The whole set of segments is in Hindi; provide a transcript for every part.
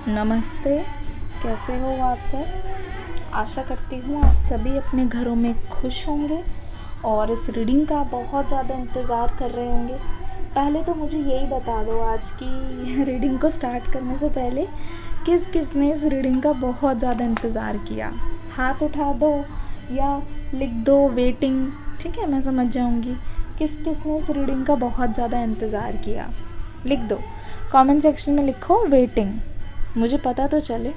नमस्ते। कैसे हो आप सब? आशा करती हूँ आप सभी अपने घरों में खुश होंगे और इस रीडिंग का बहुत ज़्यादा इंतज़ार कर रहे होंगे। पहले तो मुझे यही बता दो आज की रीडिंग को स्टार्ट करने से पहले किस किसने इस रीडिंग का बहुत ज़्यादा इंतज़ार किया। हाथ उठा दो या लिख दो वेटिंग, ठीक है, मैं समझ जाऊँगी। किस किसने इस रीडिंग का बहुत ज़्यादा इंतज़ार किया लिख दो। कमेंट सेक्शन में लिखो वेटिंग, मुझे पता तो चले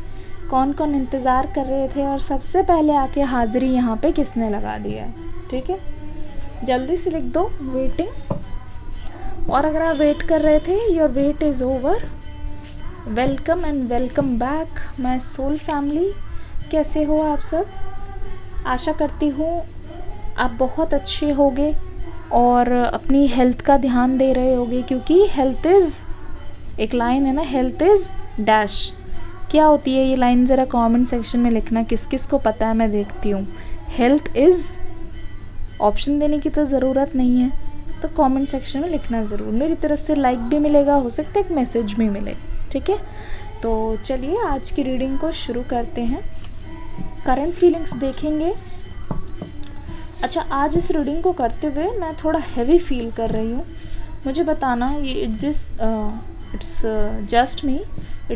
कौन कौन इंतज़ार कर रहे थे और सबसे पहले आके हाज़िरी यहाँ पे किसने लगा दिया है। ठीक है, जल्दी से लिख दो वेटिंग। और अगर आप वेट कर रहे थे, your wait is over. Welcome and welcome back my soul family. कैसे हो आप सब? आशा करती हूँ आप बहुत अच्छे होगे और अपनी हेल्थ का ध्यान दे रहे होगे, क्योंकि हेल्थ इज़, एक लाइन है ना, हेल्थ इज़ डैश। क्या होती है ये लाइन? ज़रा कमेंट सेक्शन में लिखना किस किस को पता है, मैं देखती हूँ। हेल्थ इज़, ऑप्शन देने की तो ज़रूरत नहीं है, तो कमेंट सेक्शन में लिखना ज़रूर। मेरी तरफ से लाइक भी मिलेगा, हो सकता है एक मैसेज भी मिले। ठीक है, तो चलिए आज की रीडिंग को शुरू करते हैं। करंट फीलिंग्स देखेंगे। अच्छा, आज इस रीडिंग को करते हुए मैं थोड़ा हैवी फील कर रही हूँ। मुझे बताना ये इट्स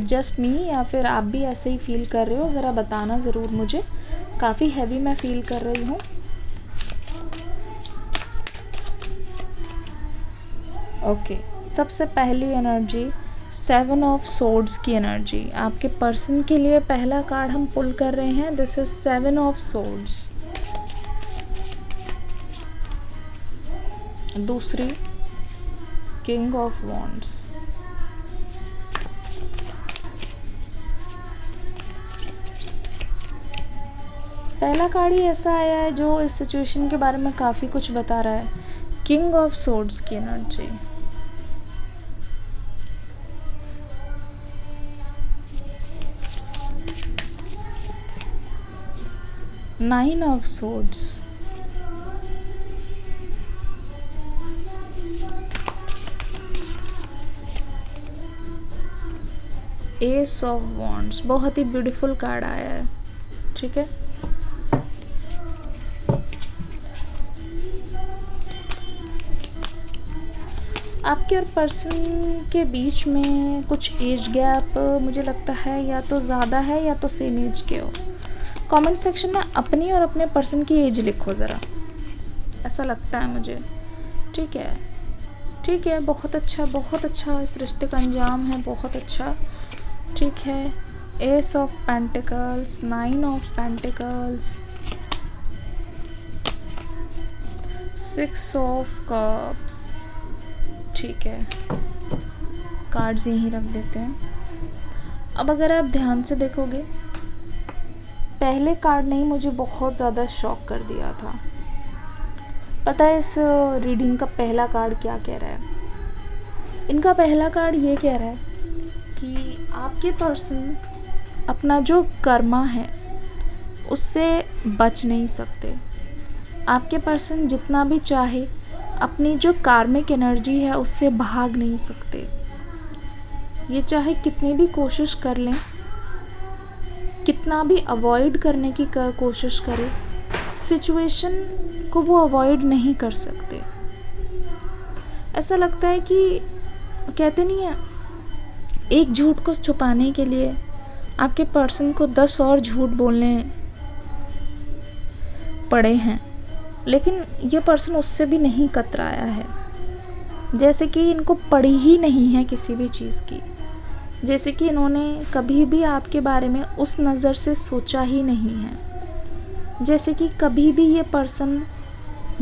जस्ट मी या फिर आप भी ऐसे ही फील कर रहे हो, ज़रा बताना ज़रूर मुझे। काफ़ी हैवी मैं फील कर रही हूँ। ओके, सबसे पहली एनर्जी 7 ऑफ सोर्ड्स की एनर्जी आपके पर्सन के लिए पहला कार्ड हम पुल कर रहे हैं। This is 7 of swords. दूसरी किंग ऑफ वॉन्ड्स। पहला कार्ड ही ऐसा आया है जो इस सिचुएशन के बारे में काफ़ी कुछ बता रहा है। किंग ऑफ सोर्ड्स की energy. Nine of swords. S of wands. बहुत ही ब्यूटीफुल कार्ड आया है। ठीक है, आपके और पर्सन के बीच में कुछ एज गैप मुझे लगता है या तो ज़्यादा है या तो सेम एज के हो। कमेंट सेक्शन में अपनी और अपने पर्सन की एज लिखो ज़रा, ऐसा लगता है मुझे। ठीक है, ठीक है, बहुत अच्छा, बहुत अच्छा। इस रिश्ते का अंजाम है बहुत अच्छा। ठीक है, S of pentacles, nine of pentacles, 6 of cups. ठीक है, कार्ड्स यहीं रख देते हैं। अब अगर आप ध्यान से देखोगे, पहले कार्ड ने ही मुझे बहुत ज़्यादा शॉक कर दिया था। पता है इस रीडिंग का पहला कार्ड क्या कह रहा है? इनका पहला कार्ड ये कह रहा है कि आपके पर्सन अपना जो कर्मा है उससे बच नहीं सकते। आपके पर्सन जितना भी चाहे अपनी जो कार्मिक एनर्जी है उससे भाग नहीं सकते। ये चाहे कितनी भी कोशिश कर लें, कितना भी अवॉइड करने की कोशिश करें, सिचुएशन को वो अवॉइड नहीं कर सकते। ऐसा लगता है कि कहते नहीं है, एक झूठ को छुपाने के लिए आपके पर्सन को 10 और झूठ बोलने पड़े हैं, लेकिन ये पर्सन उससे भी नहीं कतराया है। जैसे कि इनको पड़ी ही नहीं है किसी भी चीज़ की, जैसे कि इन्होंने कभी भी आपके बारे में उस नज़र से सोचा ही नहीं है, जैसे कि कभी भी ये पर्सन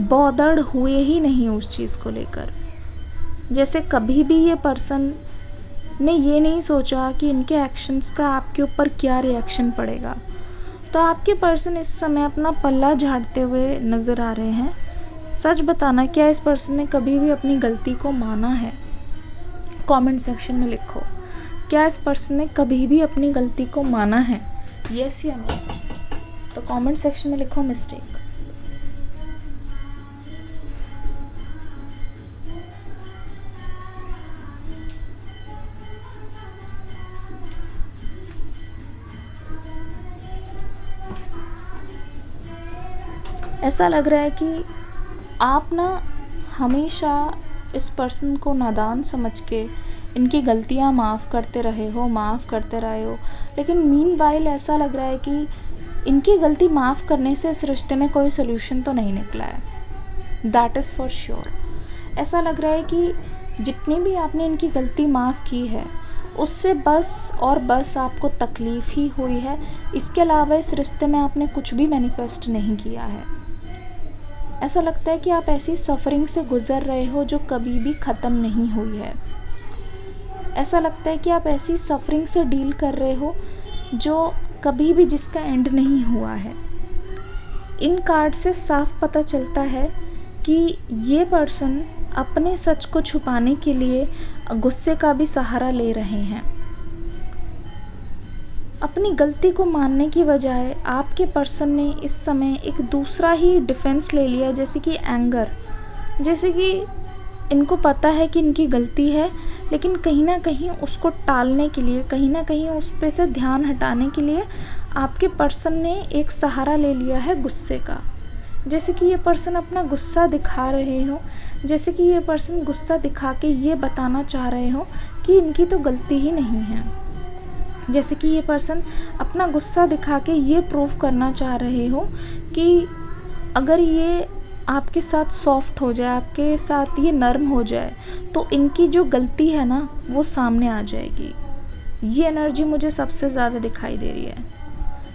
बॉदर्ड हुए ही नहीं उस चीज़ को लेकर, जैसे कभी भी ये पर्सन ने ये नहीं सोचा कि इनके एक्शंस का आपके ऊपर क्या रिएक्शन पड़ेगा। तो आपके पर्सन इस समय अपना पल्ला झाड़ते हुए नज़र आ रहे हैं। सच बताना, क्या इस पर्सन ने कभी भी अपनी गलती को माना है? कमेंट सेक्शन में लिखो, क्या इस पर्सन ने कभी भी अपनी गलती को माना है? यस या नो? तो कमेंट सेक्शन में लिखो मिस्टेक। ऐसा लग रहा है कि आप ना हमेशा इस पर्सन को नादान समझ के इनकी गलतियां माफ़ करते रहे हो, लेकिन मीनवाइल ऐसा लग रहा है कि इनकी गलती माफ़ करने से इस रिश्ते में कोई सोल्यूशन तो नहीं निकला है, दैट इज़ फॉर श्योर। ऐसा लग रहा है कि जितनी भी आपने इनकी गलती माफ़ की है उससे बस और बस आपको तकलीफ़ ही हुई है, इसके अलावा इस रिश्ते में आपने कुछ भी मैनिफेस्ट नहीं किया है। ऐसा लगता है कि आप ऐसी सफ़रिंग से गुज़र रहे हो जो कभी भी ख़त्म नहीं हुई है। ऐसा लगता है कि आप ऐसी सफ़रिंग से डील कर रहे हो जो कभी भी जिसका एंड नहीं हुआ है। इन कार्ड से साफ पता चलता है कि ये पर्सन अपने सच को छुपाने के लिए गुस्से का भी सहारा ले रहे हैं। अपनी गलती को मानने की बजाय आपके पर्सन ने इस समय एक दूसरा ही डिफेंस ले लिया, जैसे कि एंगर, जैसे कि इनको पता है कि इनकी गलती है, लेकिन कहीं ना कहीं उसको टालने के लिए, कहीं ना कहीं उस पे से ध्यान हटाने के लिए आपके पर्सन ने एक सहारा ले लिया है गुस्से का। जैसे कि ये पर्सन अपना गुस्सा दिखा रहे हो, जैसे कि ये पर्सन गुस्सा दिखा के ये बताना चाह रहे हो कि इनकी तो गलती ही नहीं है। जैसे कि ये पर्सन अपना गुस्सा दिखा के ये प्रूव करना चाह रहे हो कि अगर ये आपके साथ सॉफ्ट हो जाए, आपके साथ ये नर्म हो जाए, तो इनकी जो गलती है ना वो सामने आ जाएगी। ये एनर्जी मुझे सबसे ज़्यादा दिखाई दे रही है।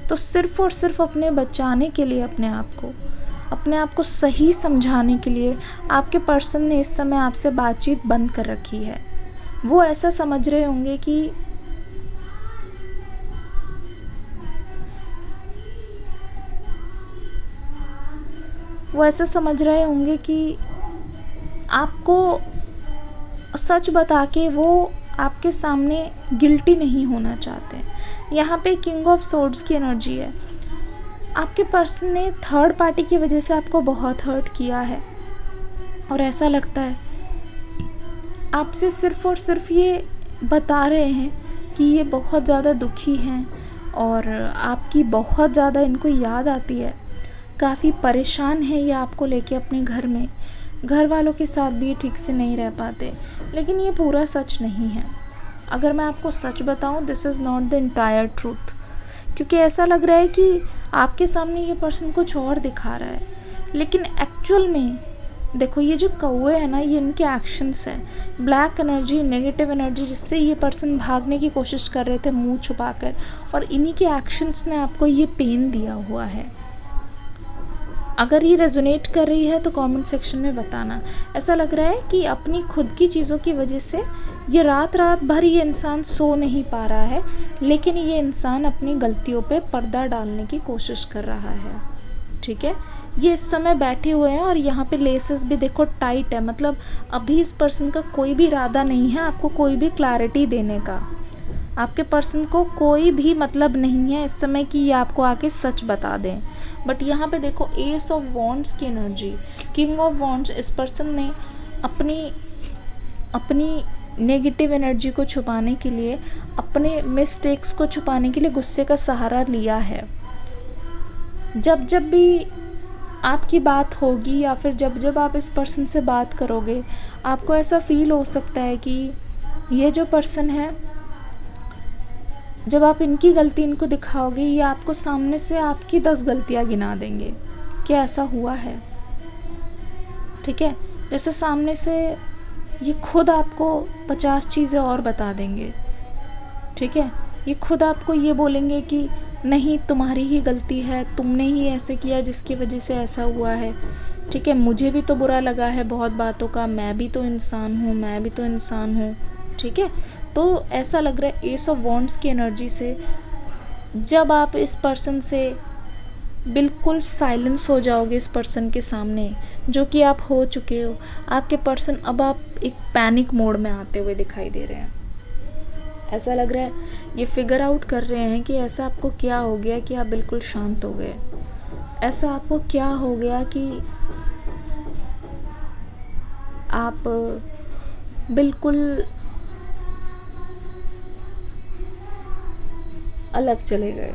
तो सिर्फ़ और सिर्फ अपने बचाने के लिए, अपने आप को सही समझाने के लिए आपके पर्सन ने इस समय आपसे बातचीत बंद कर रखी है। वो ऐसा समझ रहे होंगे कि आपको सच बता के वो आपके सामने गिल्टी नहीं होना चाहते। यहाँ पे किंग ऑफ सोर्ड्स की एनर्जी है। आपके पर्सन ने थर्ड पार्टी की वजह से आपको बहुत हर्ट किया है और ऐसा लगता है आपसे सिर्फ़ और सिर्फ ये बता रहे हैं कि ये बहुत ज़्यादा दुखी हैं और आपकी बहुत ज़्यादा इनको याद आती है। काफ़ी परेशान है ये आपको लेके अपने घर में, घर वालों के साथ भी ठीक से नहीं रह पाते, लेकिन ये पूरा सच नहीं है। अगर मैं आपको सच बताऊं, this is not the entire truth, क्योंकि ऐसा लग रहा है कि आपके सामने ये पर्सन कुछ और दिखा रहा है, लेकिन एक्चुअल में देखो ये जो कौवे हैं ना, ये इनके एक्शंस हैं। ब्लैक एनर्जी, नेगेटिव एनर्जी, जिससे ये पर्सन भागने की कोशिश कर रहे थे मुंह छुपाकर, और इन्हीं के एक्शंस ने आपको ये पेन दिया हुआ है। अगर ये रेजोनेट कर रही है तो कमेंट सेक्शन में बताना। ऐसा लग रहा है कि अपनी खुद की चीज़ों की वजह से ये रात भर ये इंसान सो नहीं पा रहा है, लेकिन ये इंसान अपनी गलतियों पे पर्दा डालने की कोशिश कर रहा है। ठीक है, ये इस समय बैठे हुए हैं और यहाँ पे लेसेस भी देखो टाइट है, मतलब अभी इस पर्सन का कोई भी इरादा नहीं है आपको कोई भी क्लैरिटी देने का। आपके पर्सन को कोई भी मतलब नहीं है इस समय कि ये आपको आके सच बता दें। बट यहाँ पे देखो एस ऑफ वॉन्ड्स की एनर्जी, किंग ऑफ वॉन्ड्स, इस पर्सन ने अपनी नेगेटिव एनर्जी को छुपाने के लिए, अपने मिस्टेक्स को छुपाने के लिए गुस्से का सहारा लिया है। जब भी आपकी बात होगी या फिर जब आप इस पर्सन से बात करोगे, आपको ऐसा फील हो सकता है कि ये जो पर्सन है, जब आप इनकी गलती इनको दिखाओगे, ये आपको सामने से आपकी 10 गलतियां गिना देंगे। क्या ऐसा हुआ है? ठीक है, जैसे सामने से ये खुद आपको 50 चीज़ें और बता देंगे। ठीक है, ये खुद आपको ये बोलेंगे कि नहीं तुम्हारी ही गलती है, तुमने ही ऐसे किया जिसकी वजह से ऐसा हुआ है। ठीक है, मुझे भी तो बुरा लगा है बहुत बातों का, मैं भी तो इंसान हूँ। ठीक है, तो ऐसा लग रहा है एस ऑफ वॉन्ड्स की एनर्जी से जब आप इस पर्सन से बिल्कुल साइलेंस हो जाओगे इस पर्सन के सामने, जो कि आप हो चुके हो, आपके पर्सन अब आप एक पैनिक मोड में आते हुए दिखाई दे रहे हैं। ऐसा लग रहा है ये फिगर आउट कर रहे हैं कि ऐसा आपको क्या हो गया कि आप बिल्कुल शांत हो गए। ऐसा आपको क्या हो गया कि आप बिल्कुल अलग चले गए।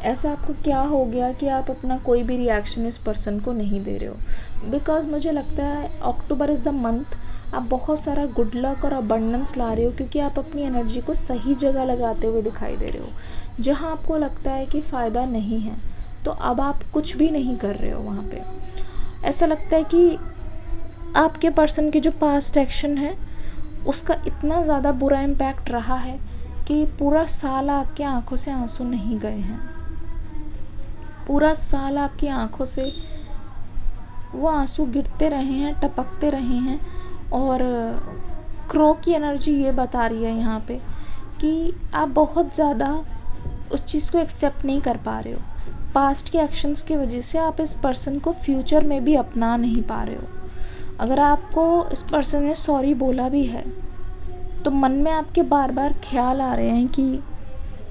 ऐसा आपको क्या हो गया कि आप अपना कोई भी रिएक्शन इस पर्सन को नहीं दे रहे हो? बिकॉज मुझे लगता है अक्टूबर इज़ द मंथ आप बहुत सारा गुड लक और अबंडेंस ला रहे हो, क्योंकि आप अपनी एनर्जी को सही जगह लगाते हुए दिखाई दे रहे हो। जहाँ आपको लगता है कि फ़ायदा नहीं है, तो अब आप कुछ भी नहीं कर रहे हो वहाँ पे। ऐसा लगता है कि आपके पर्सन की जो पास्ट एक्शन है उसका इतना ज़्यादा बुरा इम्पैक्ट रहा है कि पूरा साल आपके आंखों से आंसू नहीं गए हैं। पूरा साल आपकी आंखों से वो आंसू गिरते रहे हैं, टपकते रहे हैं। और क्रो की एनर्जी ये बता रही है यहाँ पे कि आप बहुत ज़्यादा उस चीज़ को एक्सेप्ट नहीं कर पा रहे हो। पास्ट के एक्शंस की वजह से आप इस पर्सन को फ्यूचर में भी अपना नहीं पा रहे हो। अगर आपको इस पर्सन ने सॉरी बोला भी है तो मन में आपके बार बार ख्याल आ रहे हैं कि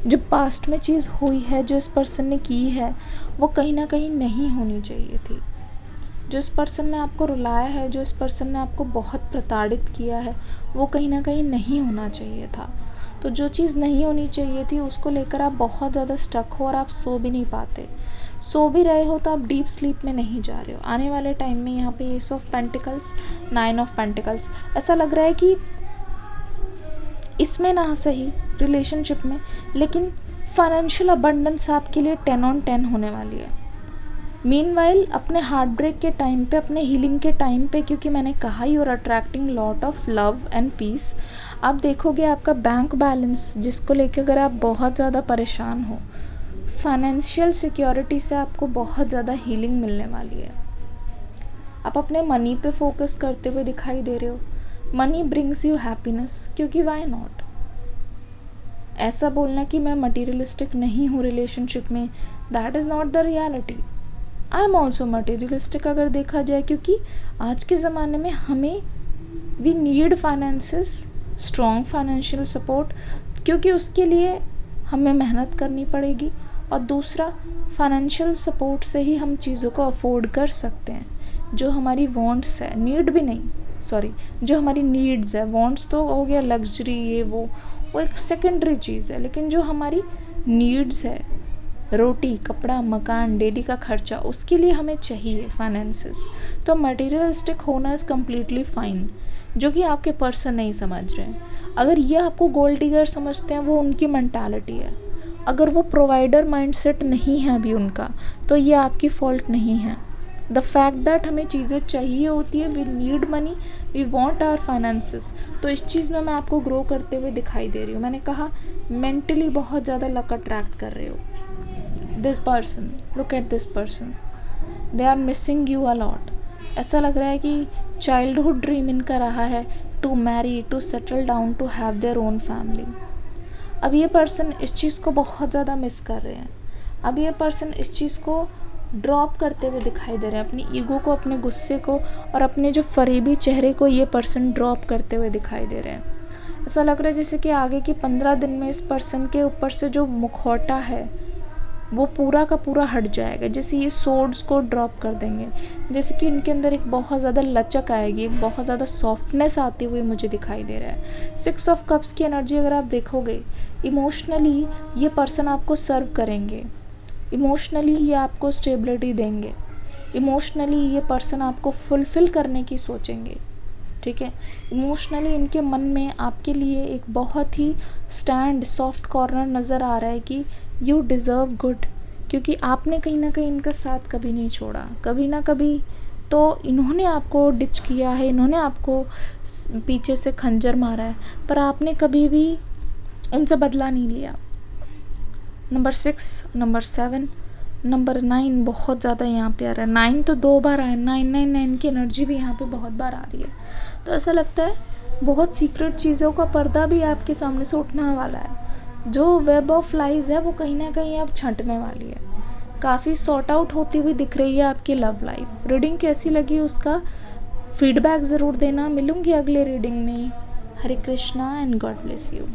जो पास्ट में चीज़ हुई है, जो इस पर्सन ने की है, वो कहीं ना कहीं नहीं होनी चाहिए थी। जो इस पर्सन ने आपको रुलाया है, जो इस पर्सन ने आपको बहुत प्रताड़ित किया है, वो कहीं ना कहीं नहीं होना चाहिए था। तो जो चीज़ नहीं होनी चाहिए थी उसको लेकर आप बहुत ज़्यादा स्टक हो और आप सो भी नहीं पाते। सो भी रहे हो तो आप डीप स्लीप में नहीं जा रहे हो। आने वाले टाइम में यहाँ पे S of pentacles, 9 of pentacles, ऐसा लग रहा है कि इसमें ना सही रिलेशनशिप में, लेकिन फाइनेंशियल अबंडेंस आपके लिए 10 on 10 होने वाली है। मीनवाइल अपने हार्ट ब्रेक के टाइम पे, अपने हीलिंग के टाइम पे, क्योंकि मैंने कहा you are attracting lot of love and peace, आप देखोगे आपका बैंक बैलेंस जिसको लेकर अगर आप बहुत ज़्यादा परेशान हो, फाइनेंशियल सिक्योरिटी से आपको बहुत ज़्यादा हीलिंग मिलने वाली है। आप अपने मनी पे फोकस करते हुए दिखाई दे रहे हो। मनी ब्रिंग्स यू हैप्पीनेस, क्योंकि वाई नॉट। ऐसा बोलना कि मैं मटीरियलिस्टिक नहीं हूँ रिलेशनशिप में, that is not the reality. I am also materialistic अगर देखा जाए, क्योंकि आज के ज़माने में हमें we need finances, strong financial support, क्योंकि उसके लिए हमें मेहनत करनी पड़ेगी। और दूसरा, फाइनेंशियल सपोर्ट से ही हम चीज़ों को अफोर्ड कर सकते हैं। जो हमारी वांट्स है, नीड भी नहीं, सॉरी, जो हमारी नीड्स है, वांट्स तो हो गया लग्जरी, ये वो एक सेकेंडरी चीज़ है, लेकिन जो हमारी नीड्स है, रोटी, कपड़ा, मकान, डेली का खर्चा, उसके लिए हमें चाहिए फाइनेंसेस। तो मटेरियलिस्टिक होना इज़ कम्प्लीटली फाइन, जो कि आपके पर्सन नहीं समझ रहे हैं। अगर ये आपको गोल्ड डिगर समझते हैं, वो उनकी मेंटालिटी है। अगर वो प्रोवाइडर माइंडसेट नहीं है अभी उनका, तो ये आपकी फॉल्ट नहीं है। द फैक्ट दैट हमें चीज़ें चाहिए होती है, we need money, we want our finances. तो इस चीज़ में मैं आपको ग्रो करते हुए दिखाई दे रही हूँ। मैंने कहा मेंटली बहुत ज़्यादा लक अट्रैक्ट कर रहे हो। This person, look at this person, they are missing you a lot. ऐसा लग रहा है कि चाइल्डहुड ड्रीम इनका रहा है to marry, to settle down, to have their own family. अब ये पर्सन इस चीज़ को बहुत ज़्यादा मिस कर रहे हैं। अब ये पर्सन इस चीज़ को ड्रॉप करते हुए दिखाई दे रहे हैं। अपनी ईगो को, अपने गुस्से को और अपने जो फरेबी चेहरे को ये पर्सन ड्रॉप करते हुए दिखाई दे रहे हैं। ऐसा लग रहा है जैसे कि आगे के 15 दिन में इस पर्सन के ऊपर से जो मुखौटा है वो पूरा का पूरा हट जाएगा। जैसे ये सोर्ड्स को ड्रॉप कर देंगे, जैसे कि इनके अंदर एक बहुत ज़्यादा लचक आएगी, एक बहुत ज़्यादा सॉफ्टनेस आती हुई मुझे दिखाई दे रहा है। 6 ऑफ कप्स की एनर्जी अगर आप देखोगे, इमोशनली ये पर्सन आपको सर्व करेंगे, इमोशनली ये आपको स्टेबिलिटी देंगे, इमोशनली ये पर्सन आपको फुलफ़िल करने की सोचेंगे, ठीक है। इमोशनली इनके मन में आपके लिए एक बहुत ही स्टैंड, सॉफ्ट कॉर्नर नज़र आ रहा है कि यू डिज़र्व गुड, क्योंकि आपने कहीं ना कहीं इनका साथ कभी नहीं छोड़ा। कभी ना कभी तो इन्होंने आपको डिच किया है, इन्होंने आपको पीछे से खंजर मारा है, पर आपने कभी भी उनसे बदला नहीं लिया। नंबर 6, नंबर 7, नंबर 9 बहुत ज़्यादा यहाँ पे आ रहा है। 9 तो 2 बार आया, 999 की एनर्जी भी यहाँ पे बहुत बार आ रही है। तो ऐसा लगता है बहुत सीक्रेट चीज़ों का पर्दा भी आपके सामने से उठने वाला है। जो वेब ऑफ लाइज है वो कहीं ना कहीं अब छंटने वाली है। काफ़ी सॉर्ट आउट होती हुई दिख रही है आपकी लव लाइफ। रीडिंग कैसी लगी उसका फीडबैक ज़रूर देना। मिलूँगी अगले रीडिंग में। Hare Krishna and God bless you.